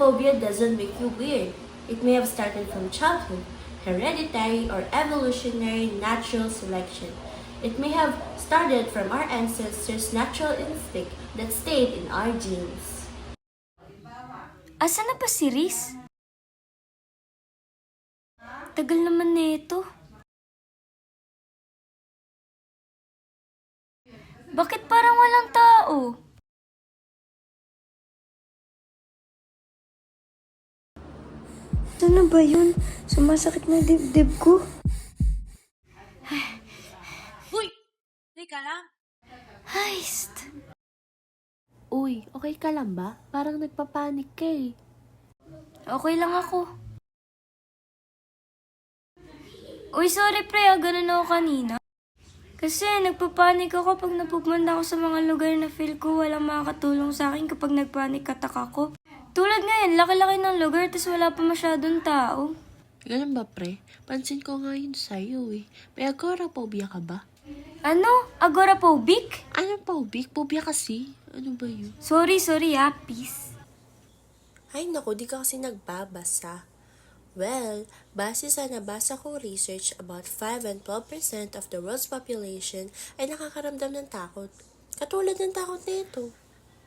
phobia doesn't make you weird. It may have started from childhood, hereditary or evolutionary natural selection. It may have started from our ancestors' natural instinct that stayed in our genes. Asa na ba si Riz? Tagal naman nito. Bakit parang walang tao? Ano ba yun? Sumasakit na dibdib ko. Uy! Teka lang. Heist! Uy, okay ka lang ba? Parang nagpapanik ka eh. Okay lang ako. Uy, sorry pre, ganun ako kanina. Kasi nagpapanik ako pag napupunta ako sa mga lugar na feel ko walang makakatulong sa akin kapag nagpanik attack ako. Tulad ngayon, laki-laki ng lugar tas wala pa masyadong tao. Ganun ba, pre? Pansin ko nga yun sa'yo eh. May agoraphobia ka ba? Ano? Agoraphobic? Anong phobia? Phobia kasi? Ano ba yun? Sorry peace. Ay naku, di ka kasi nagbabasa. Well, base sa nabasa ko research, about 5 and 12% of the world's population ay nakakaramdam ng takot. Katulad ng takot nito.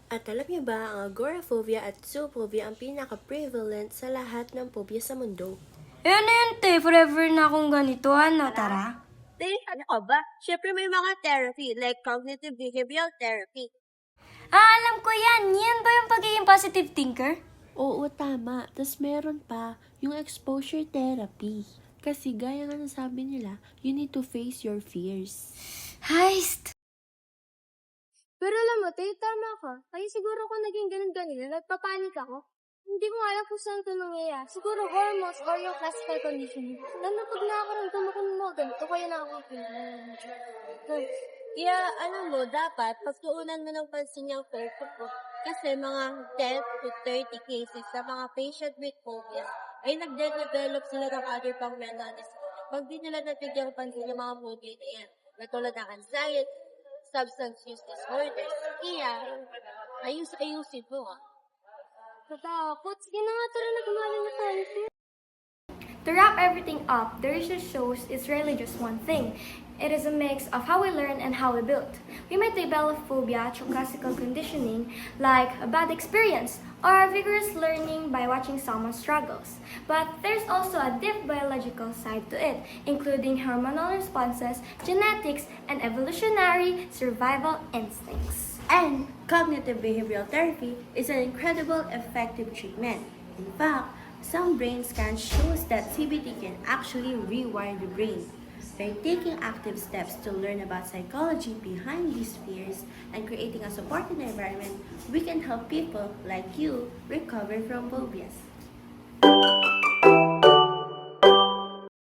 At alam niyo ba, ang agoraphobia at zoophobia ang pinaka-prevalent sa lahat ng phobia sa mundo. Eh ano yun te, forever na akong ganito, ano, tara? Ano ka ba? Siyempre may mga therapy like cognitive behavioral therapy. Alam ko yan. Yan ba yung pagiging positive thinker? Oo, tama. Tapos meron pa yung exposure therapy. Kasi gaya nga ng sabi nila, you need to face your fears. Heist! Pero alam mo, tayo tama ka. Kaya siguro kung naging ganun kanina, nagpapanik ako. Hindi ko alam kung saan ito nangyayari. Siguro hormones or yung classical conditioning. Lalo pag nakakaramdam ako ng mga ganito, kaya nakakapin. Kaya alam mo, dapat pagtuunan mo ng pansin yung person ko. Kasi mga 10 to 30 cases sa mga patient with phobia ay nagde-develop sila ng other pang mental disorder. Pag di nila nabigyan ng pansin yung mga phobia na yan, natulad ng anxiety, substance use disorders. Kaya, ayus-ayusin mo ah. Natakot. Sige na nga, tara na gumala na tayo. To wrap everything up, the research shows it's rarely just one thing. It is a mix of how we learn and how we build. We might develop phobia through classical conditioning, like a bad experience, or vigorous learning by watching someone struggles. But there's also a deep biological side to it, including hormonal responses, genetics, and evolutionary survival instincts. And cognitive behavioral therapy is an incredible effective treatment. In fact, some brain scans shows that CBT can actually rewire the brain. By taking active steps to learn about psychology behind these fears and creating a supportive environment, we can help people like you recover from phobias.